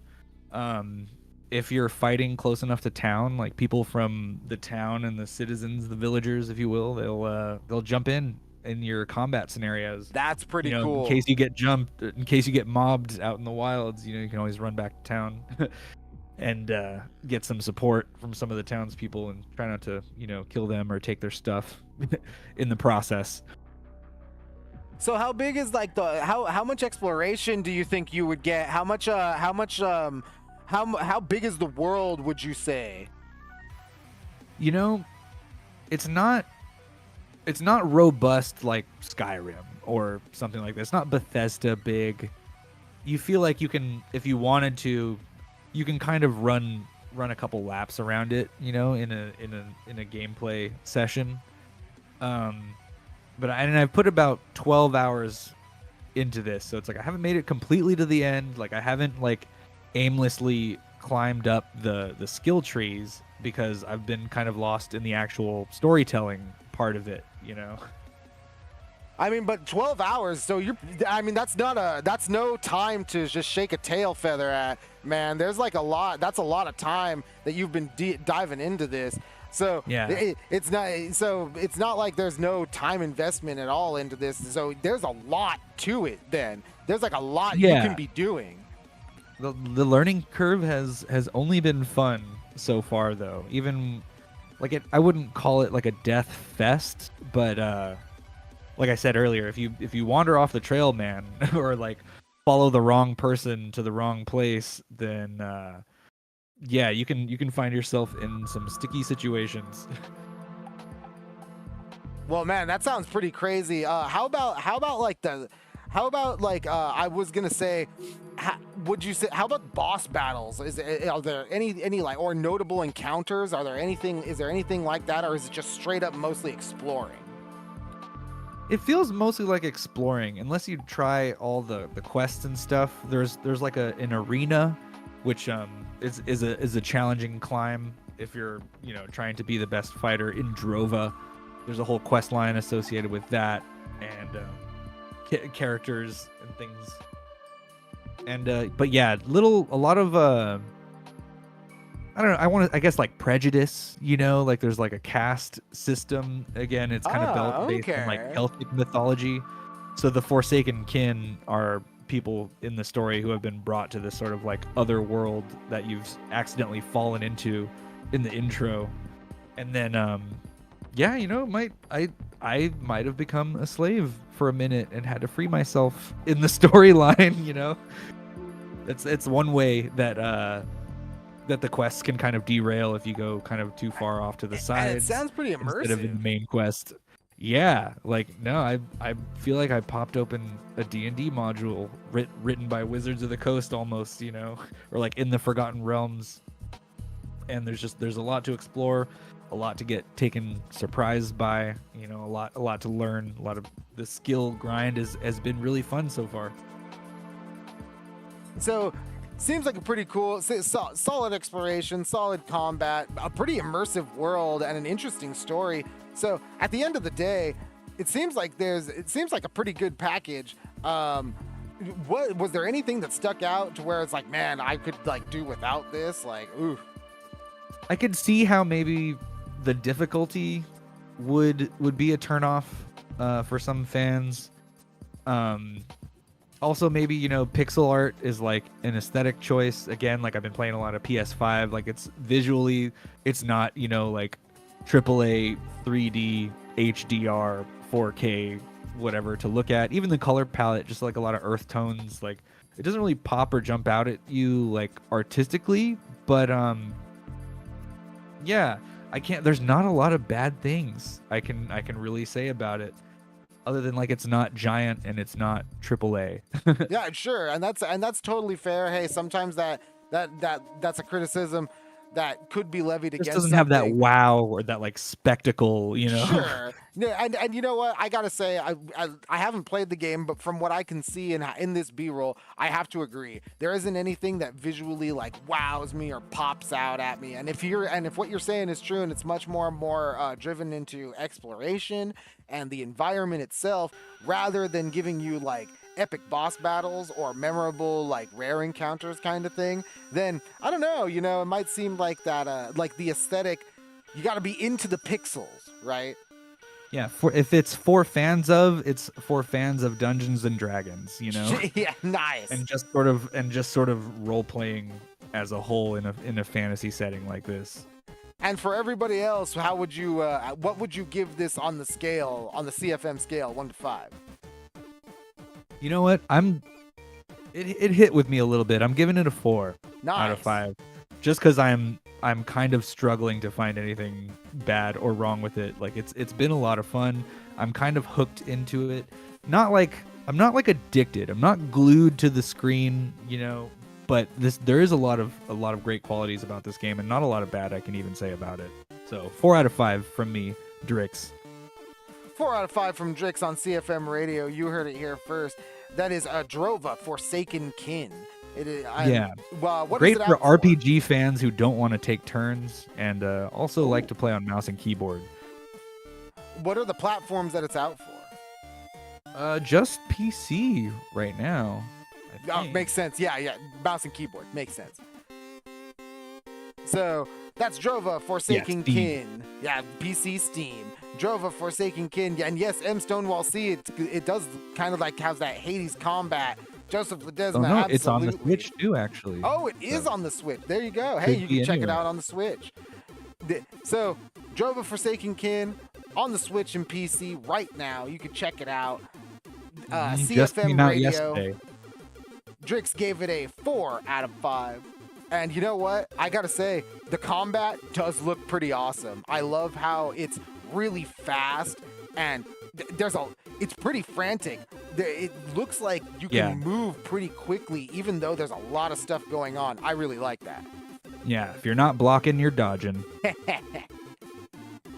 If you're fighting close enough to town, like people from the town and the citizens, the villagers, if you will, they'll jump in your combat scenarios. That's pretty cool. In case you get jumped, in case you get mobbed out in the wilds, you can always run back to town and get some support from some of the townspeople, and try not to, kill them or take their stuff in the process. So how big is how much exploration do you think you would get? How much How big is the world, would you say? You know, it's not robust like Skyrim or something like that. It's not Bethesda big. You feel like you can, if you wanted to, you can kind of run a couple laps around it, you know, in a gameplay session. But I've put about 12 hours into this, so it's like I haven't made it completely to the end. Like I haven't like aimlessly climbed up the skill trees because I've been kind of lost in the actual storytelling part of it, you know. I mean, but 12 hours, so that's no time to just shake a tail feather at, man. There's like that's a lot of time that you've been diving into this. So yeah, it's not like there's no time investment at all into this. So there's a lot to it then. There's like a lot you can be doing. The learning curve has only been fun so far though. Even like I wouldn't call it like a death fest, but like I said earlier, if you wander off the trail, man, or like follow the wrong person to the wrong place, then yeah, you can find yourself in some sticky situations. Well, man, that sounds pretty crazy. How about I was gonna say, would you say, how about boss battles? Are there any like, or notable encounters? Is there anything like that, or is it just straight up mostly exploring? It feels mostly like exploring, unless you try all the quests and stuff. There's like an arena, which is a challenging climb if you're, you know, trying to be the best fighter in Drova. There's a whole quest line associated with that, and characters and things. And but yeah, a lot of I don't know. I guess like prejudice, you know, like there's like a caste system. Again, it's kind of based on like Celtic mythology. So the Forsaken Kin are people in the story who have been brought to this sort of like other world that you've accidentally fallen into in the intro. And then yeah, you know, I might have become a slave for a minute and had to free myself in the storyline, you know. It's one way that the quests can kind of derail if you go kind of too far off to the side. And it sounds pretty immersive. Instead of in the main quest. Yeah, like no, I feel like I popped open a D&D module written by Wizards of the Coast almost, you know, or like in the Forgotten Realms. And there's a lot to explore, a lot to get taken surprised by, you know, a lot to learn. A lot of the skill grind has been really fun so far. So seems like a pretty cool, solid exploration, solid combat, a pretty immersive world, and an interesting story. So at the end of the day, it seems like a pretty good package. What was there anything that stuck out to where it's like, man, I could like do without this? Like, ooh. I could see how maybe the difficulty would be a turnoff for some fans. Also, maybe, you know, pixel art is like an aesthetic choice. Again, like I've been playing a lot of PS5. Like it's visually, it's not, you know, like AAA 3D HDR 4K whatever to look at. Even the color palette, just like a lot of earth tones. Like it doesn't really pop or jump out at you like artistically. But yeah, there's not a lot of bad things I can really say about it. Other than like it's not giant and it's not AAA. Yeah, sure, and that's totally fair. Hey, sometimes that's a criticism that could be levied against. It doesn't have that wow or that like spectacle, you know. Sure. Yeah, and you know what? I gotta say, I haven't played the game, but from what I can see in this B-roll, I have to agree. There isn't anything that visually like wows me or pops out at me. And if what you're saying is true, and it's much more driven into exploration and the environment itself, rather than giving you like epic boss battles or memorable like rare encounters kind of thing, then I don't know. You know, it might seem like that. Like the aesthetic, you got to be into the pixels, right? Yeah, if it's for fans of Dungeons and Dragons, you know. Yeah, nice. And just sort of role playing as a whole in a fantasy setting like this. And for everybody else, how would you what would you give this on the CFM scale 1 to 5? You know what? It hit with me a little bit. I'm giving it a 4. out of 5. Just because I'm kind of struggling to find anything bad or wrong with it. Like it's been a lot of fun. I'm kind of hooked into it. I'm not like addicted. I'm not glued to the screen, but there is a lot of great qualities about this game, and not a lot of bad I can even say about it. So 4 out of 5 from me, Drix. 4 out of 5 from Drix on CFM Radio. You heard it here first. That is Drova, Forsaken Kin. It is, Well, what great is it for out RPG fans who don't want to take turns and also like to play on mouse and keyboard. What are the platforms that it's out for? Just PC right now. Makes sense. Yeah. Mouse and keyboard. Makes sense. So that's Drova, Forsaken Kin. Yeah, PC, Steam. Drova, Forsaken Kin. Yeah, and yes, M. Stonewall C. It does kind of like has that Hades combat. Joseph Ledesma. Oh no, it's on the Switch too, actually. Oh, it is on the Switch. There you go. Hey, you can check it out on the Switch. So, Drova, Forsaken Kin on the Switch and PC right now. You can check it out. Just CFM came out Radio. yesterday. Drix gave it a 4 out of 5. And you know what? I gotta say, the combat does look pretty awesome. I love how it's really fast and it's pretty frantic. It looks like you can move pretty quickly, even though there's a lot of stuff going on. I really like that. Yeah, if you're not blocking, you're dodging.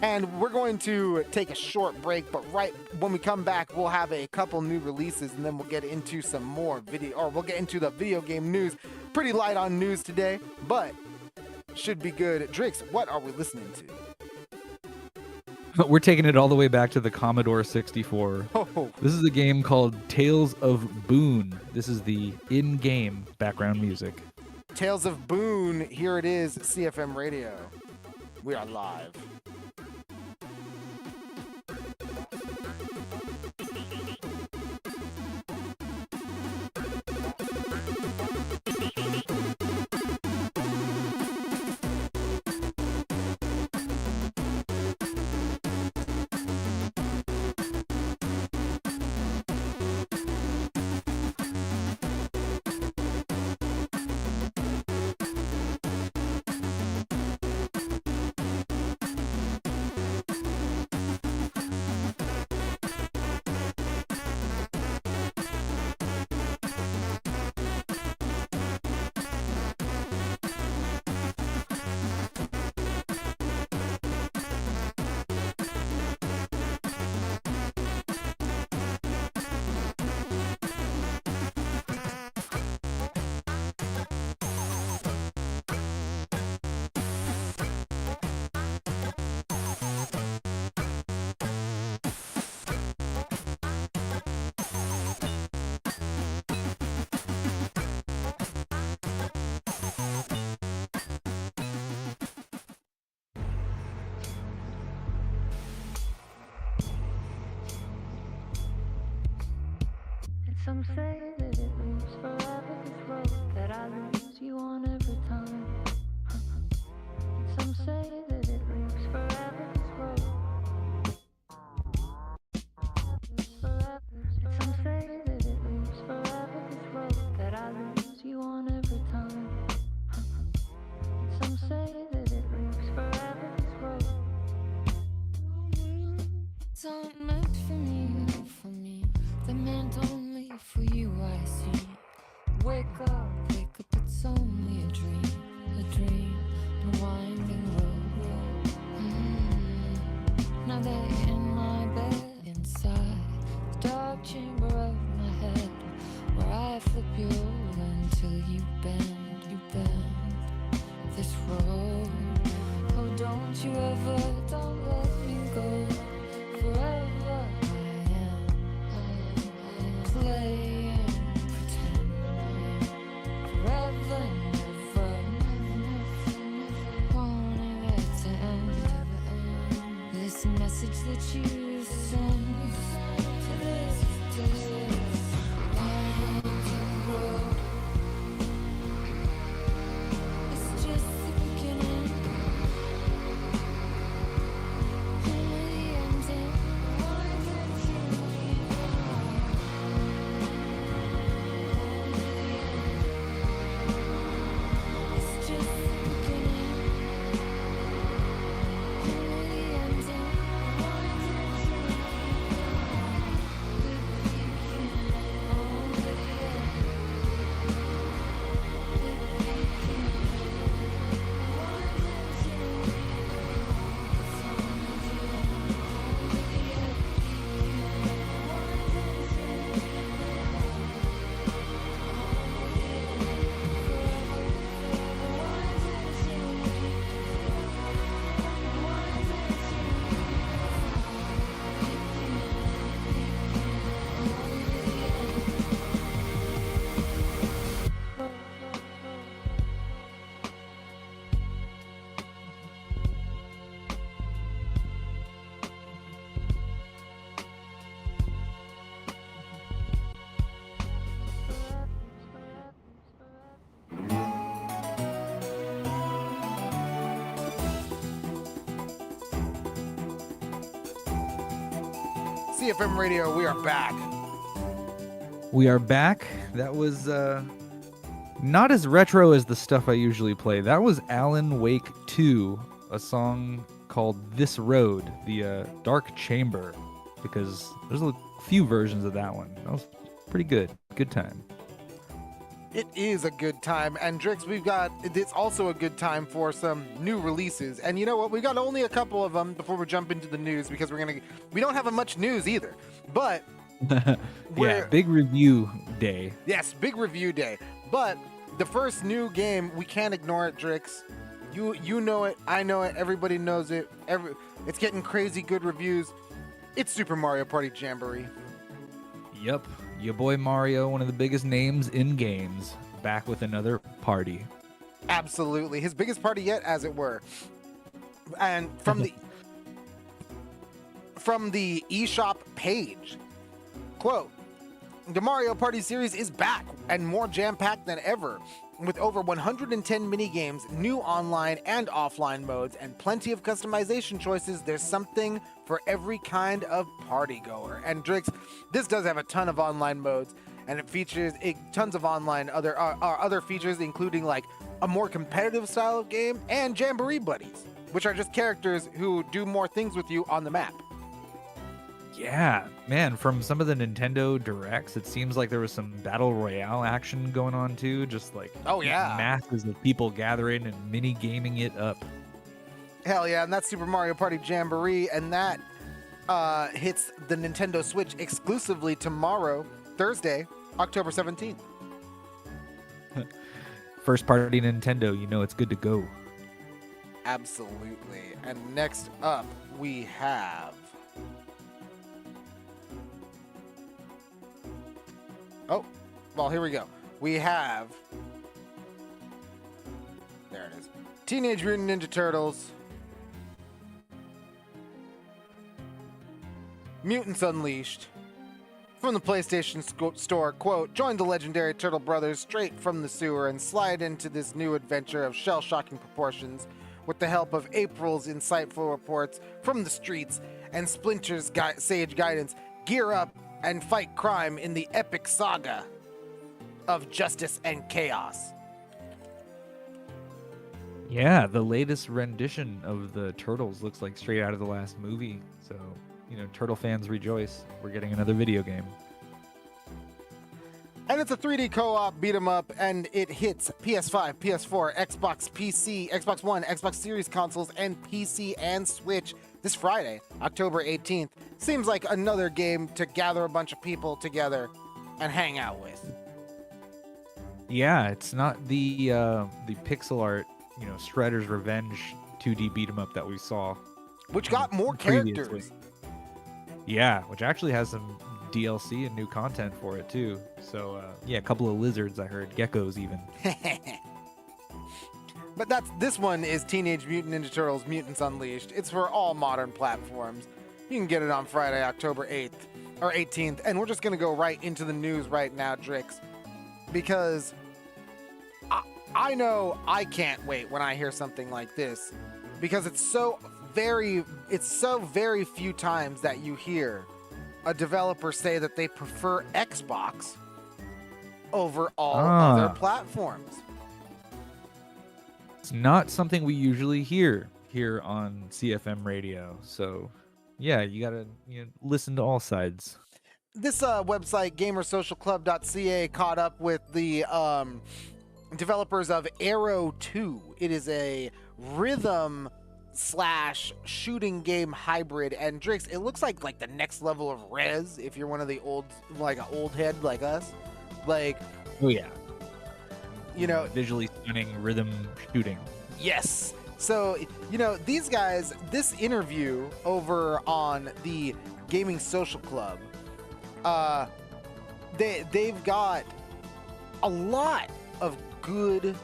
And we're going to take a short break, but right when we come back, we'll have a couple new releases, and then we'll get into some more we'll get into the video game news. Pretty light on news today, but should be good. Drix, what are we listening to? We're taking it all the way back to the Commodore 64. Oh. This is a game called Tales of Boone. This is the in-game background music. Tales of Boone, here it is, CFM Radio. We are live. Some say that it moves forever, this road that I lose you on every time. Some say that it moves forever, this road. Some say that it moves forever, this road that I lose you on every time. Some say that it moves forever, this road. It's all meant for me, the man don't for you I see. Wake up, it's only a dream, a winding road. Now they're in my bed, inside the dark chamber of my head, where I flip you over until you bend this road. Oh, don't you ever, don't let me go forever. Play and pretend forever and ever. Wanting it to end. This message that you send to this world. It's just the beginning. CFM Radio, we are back. We are back. That was not as retro as the stuff I usually play. That was Alan Wake 2, a song called This Road, the Dark Chamber, because there's a few versions of that one. That was pretty good. Good time. It is a good time, and Drix, it's also a good time for some new releases. And you know what? We got only a couple of them before we jump into the news, because we don't have much news either. But yeah, big review day. Yes, big review day. But the first new game, we can't ignore it, Drix. You know it, I know it, everybody knows it. It's getting crazy good reviews. It's Super Mario Party Jamboree. Yep. Your boy Mario, one of the biggest names in games, back with another party. Absolutely. His biggest party yet, as it were. And from the eShop page, quote, the Mario Party series is back and more jam-packed than ever, with over 110 mini-games, new online and offline modes, and plenty of customization choices. There's something for every kind of party-goer. And Drix, this does have a ton of online modes, and it features tons of online other features, including like a more competitive style of game and Jamboree Buddies, which are just characters who do more things with you on the map. Yeah, man, from some of the Nintendo Directs, it seems like there was some Battle Royale action going on too, just like masses of people gathering and mini-gaming it up. Hell yeah, and that's Super Mario Party Jamboree, and that hits the Nintendoswitch exclusively tomorrow, Thursday, October 17th. First party Nintendo, you know it's good to go. Absolutely. And next up, we have... Oh, well, here we go. We have... There it is. Teenage Mutant Ninja Turtles. Mutants Unleashed. From the PlayStation Store, quote, join the legendary Turtle Brothers straight from the sewer and slide into this new adventure of shell-shocking proportions with the help of April's insightful reports from the streets and Splinter's sage guidance. Gear up and fight crime in the epic saga of justice and chaos. Yeah, the latest rendition of the Turtles looks like straight out of the last movie. So, you know, Turtle fans rejoice. We're getting another video game. And it's a 3D co-op beat 'em up, and it hits PS5, PS4, Xbox PC, Xbox One, Xbox Series consoles, and PC and Switch this Friday, October 18th. Seems like another game to gather a bunch of people together and hang out with. Yeah, it's not the pixel art, you know, Shredder's Revenge 2D beat 'em up that we saw, which got more characters. Yeah, which actually has some DLC and new content for it too. So yeah, a couple of lizards I heard, geckos even. But this one is Teenage Mutant Ninja Turtles Mutants Unleashed. It's for all modern platforms. You can get it on Friday, October 8th or 18th. And we're just going to go right into the news right now, Drix, because I know I can't wait when I hear something like this, because it's so very few times that you hear a developer say that they prefer Xbox over all other platforms. It's not something we usually hear here on CFM Radio. So, yeah, you got to listen to all sides. This website, gamersocialclub.ca, caught up with the developers of Arrow 2. It is a rhythm / shooting game hybrid, and Drix, it looks like the next level of Rez if you're one of the old head like us. Like, oh yeah, visually stunning rhythm shooting. Yes. So, these guys, this interview over on the Gaming Social Club, they've got a lot of good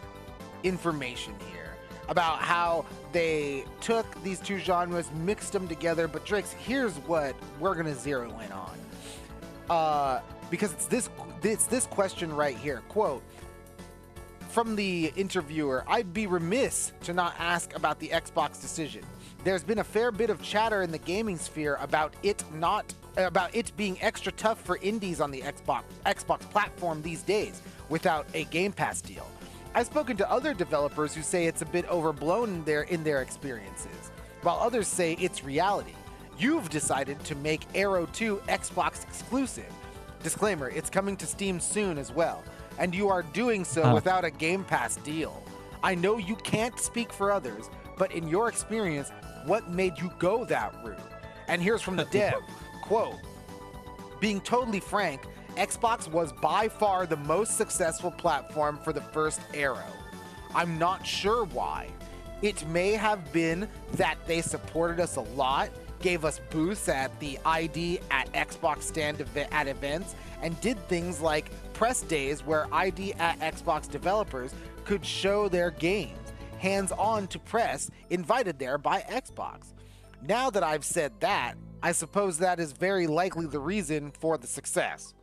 information here about how they took these two genres, mixed them together. But Drix, here's what we're gonna zero in on, because it's this question right here. Quote from the interviewer: "I'd be remiss to not ask about the Xbox decision. There's been a fair bit of chatter in the gaming sphere about it not about it being extra tough for indies on the Xbox platform these days without a Game Pass deal. I've spoken to other developers who say it's a bit overblown in their experiences, while others say it's reality. You've decided to make Arrow 2 Xbox exclusive. Disclaimer, it's coming to Steam soon as well, and you are doing so without a Game Pass deal. I know you can't speak for others, but in your experience, what made you go that route? And here's from the dev, quote, being totally frank, Xbox was by far the most successful platform for the first Arrow. I'm not sure why. It may have been that they supported us a lot, gave us booths at the ID at Xbox stand at events, and did things like press days where ID at Xbox developers could show their games, hands-on to press, invited there by Xbox. Now that I've said that, I suppose that is very likely the reason for the success.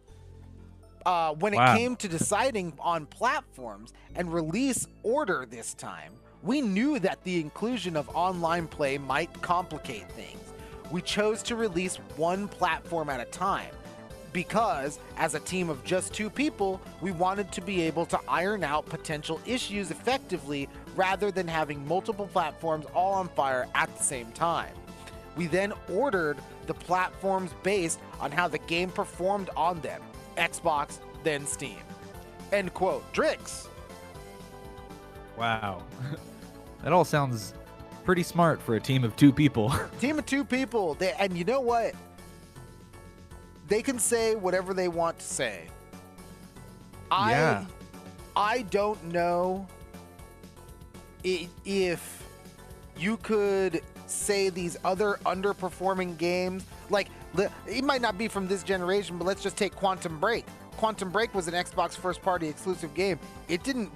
When it came to deciding on platforms and release order this time, we knew that the inclusion of online play might complicate things. We chose to release one platform at a time because, as a team of just 2 people, we wanted to be able to iron out potential issues effectively rather than having multiple platforms all on fire at the same time. We then ordered the platforms based on how the game performed on them. Xbox, then Steam. End quote. Drix. Wow. That all sounds pretty smart for a team of 2 people. Team of 2 people. And you know what? They can say whatever they want to say. I don't know if you could say these other underperforming games, like, it might not be from this generation, but let's just take Quantum Break. Quantum Break was an Xbox first-party exclusive game. It didn't,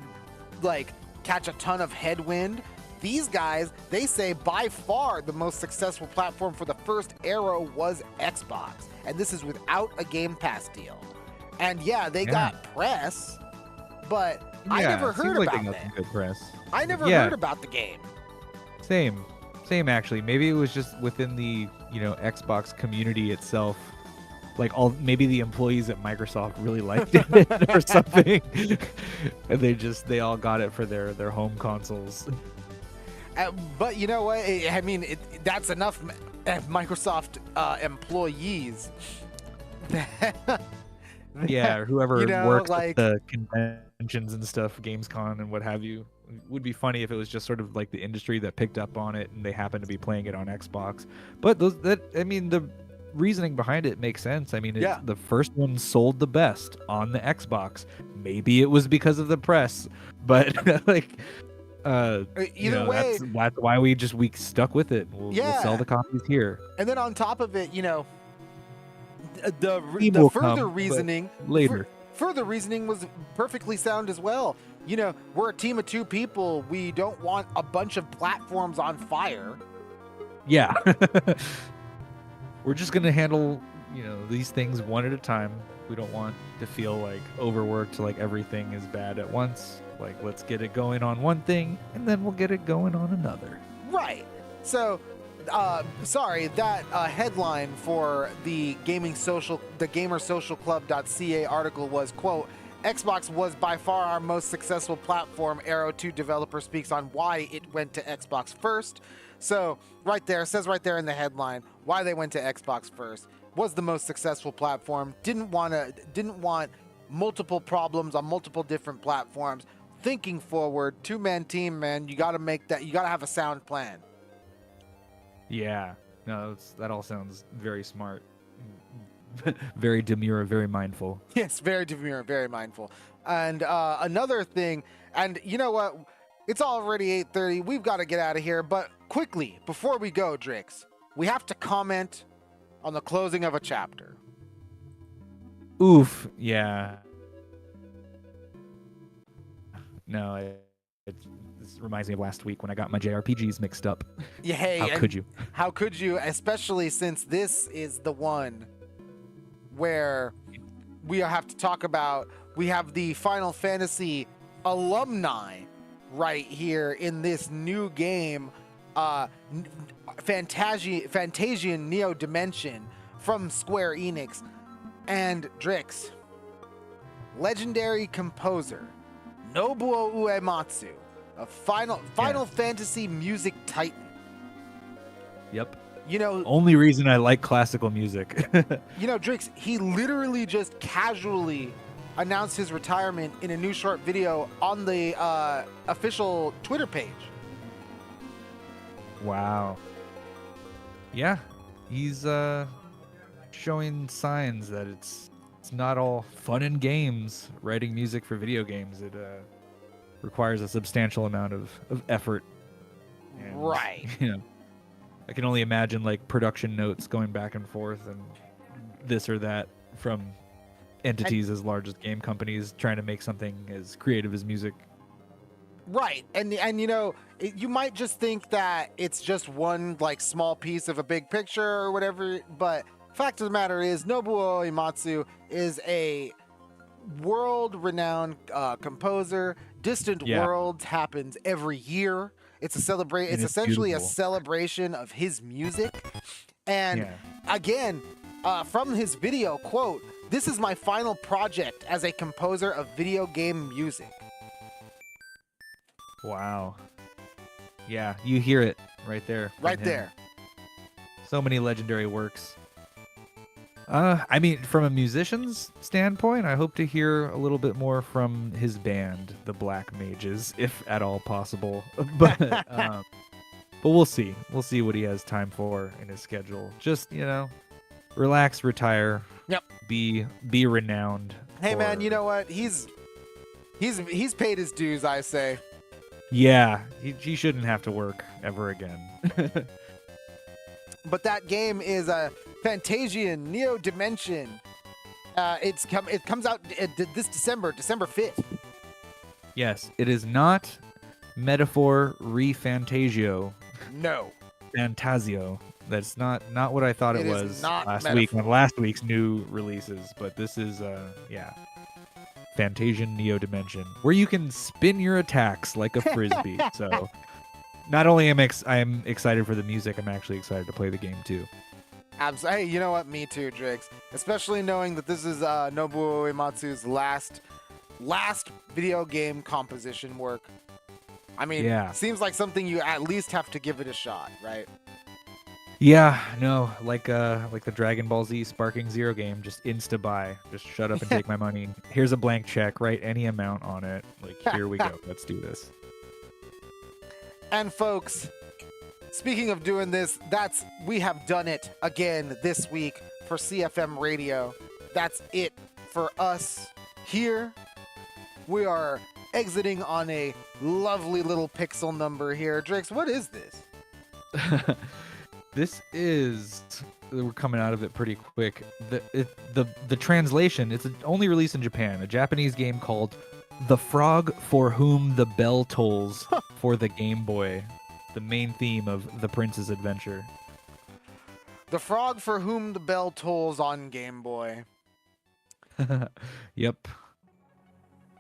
catch a ton of headwind. These guys, they say by far the most successful platform for the first Arrow was Xbox. And this is without a Game Pass deal. And they got press, but I never heard about that. Good press. I never heard about the game. Same actually. Maybe it was just within the, Xbox community itself. Maybe the employees at Microsoft really liked it or something. And they all got it for their home consoles. But you know what? That's enough Microsoft employees. Or whoever works at the conventions and stuff, Gamescom and what have you. It would be funny if it was just sort of like the industry that picked up on it and they happen to be playing it on Xbox. But the reasoning behind it makes sense. The first one sold the best on the Xbox. Maybe it was because of the press, but either way, that's why we stuck with it. We'll sell the copies here. And then on top of it, the further reasoning later. Further reasoning was perfectly sound as well. We're a team of 2 people. We don't want a bunch of platforms on fire. Yeah. We're just going to handle, these things one at a time. We don't want to feel overworked, everything is bad at once. Let's get it going on one thing, and then we'll get it going on another. Right. So, that headline for the gamersocialclub.ca article was, quote, Xbox was by far our most successful platform. Arrow 2 developer speaks on why it went to Xbox first. So says right there in the headline, why they went to Xbox first. Was the most successful platform. Didn't want multiple problems on multiple different platforms. Thinking forward, 2-man team, man, you got to have a sound plan. Yeah. No, that all sounds very smart. Very demure, very mindful. Yes, very demure, very mindful. And another thing, and you know what? It's already 8:30. We've got to get out of here. But quickly, before we go, Drix, we have to comment on the closing of a chapter. Oof. Yeah. No, this reminds me of last week when I got my JRPGs mixed up. Yeah, hey, how could you? How could you? Especially since this is the one where we have to talk about, we have the Final Fantasy alumni right here in this new game, Fantasian Neo Dimension from Square Enix. And Drix, legendary composer Nobuo Uematsu of Final Fantasy music titan. Yep. You know, Only reason I like classical music. you know, Drix, he literally just casually announced his retirement in a new short video on the official Twitter page. Wow. Yeah, he's showing signs that it's not all fun and games writing music for video games. It requires a substantial amount of effort. And, Right. You know, I can only imagine like production notes going back and forth and this or that from entities as large as game companies trying to make something as creative as music. Right. And you know, you might just think that it's just one like small piece of a big picture or whatever, but fact of the matter is Nobuo Uematsu is a world-renowned composer. Distant Worlds happens every year. It's It's essentially beautiful. a celebration of his music. And again, from his video, quote, "This is my final project as a composer of video game music." Wow. Yeah, you hear it right there. from Right him. there. So many legendary works. I mean, from a musician's standpoint, I hope to hear a little bit more from his band, the Black Mages, if at all possible. But we'll see. We'll see what he has time for in his schedule. Just, you know, relax, retire. Yep. Be renowned. Hey man, for- you know what? He's paid his dues, I say. Yeah, he shouldn't have to work ever again. But that game is a Fantasian Neo Dimension. It comes out this December 5th. Yes, it is not Metaphor Re-Fantasio. No. Fantasio. That's not what I thought it It is was not last Metaphor. week on last week's new releases, but this is Fantasian Neo Dimension, where you can spin your attacks like a frisbee. So not only am I'm excited for the music, I'm actually excited to play the game too. Hey, you know what? Me too, Drix. Especially knowing that this is Nobuo Uematsu's last video game composition work. I mean, seems like something you at least have to give it a shot, right? Yeah, no, like the Dragon Ball Z Sparking Zero game, just insta buy. Just shut up and take my money. Here's a blank check, write any amount on it. Like, here we go. Let's do this. And folks, speaking of doing this, we have done it again this week for CFM Radio. That's it for us here. We are exiting on a lovely little pixel number here. Drix, what is this? We're coming out of it pretty quick. The translation, it's only released in Japan, a Japanese game called The Frog for Whom the Bell Tolls for the Game Boy, the main theme of The Prince's Adventure. The Frog for Whom the Bell Tolls on Game Boy. Yep.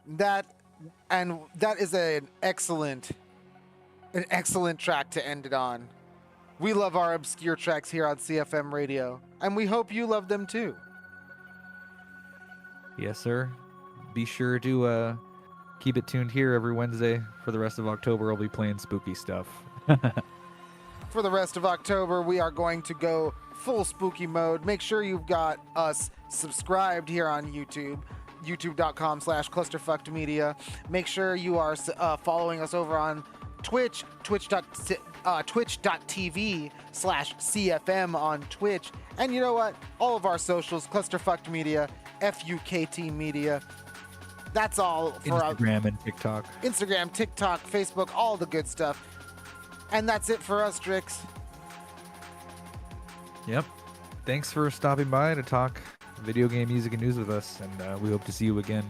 That is an excellent track to end it on. We love our obscure tracks here on CFM Radio, and we hope you love them too. Yes, sir. Be sure to keep it tuned here every Wednesday. For the rest of October, I'll be playing spooky stuff. For the rest of October, we are going to go full spooky mode. Make sure you've got us subscribed here on YouTube, youtube.com/clusterfuckedmedia. Make sure you are following us over on Twitch, twitch.tv/CFM on Twitch. And you know what? All of our socials, Clusterfucked Media, FUKT Media. That's all for Instagram and TikTok. Instagram, TikTok, Facebook, all the good stuff. And that's it for us, Drix. Yep. Thanks for stopping by to talk video game music and news with us, and we hope to see you again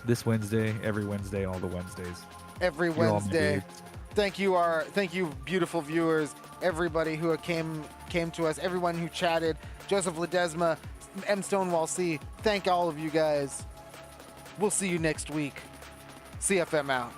this Wednesday, every Wednesday, all the Wednesdays. Every You're all my Wednesday. dudes. Thank you, beautiful viewers, everybody who came to us, everyone who chatted, Joseph Ledesma, M. Stonewall C. Thank all of you guys. We'll see you next week. CFM out.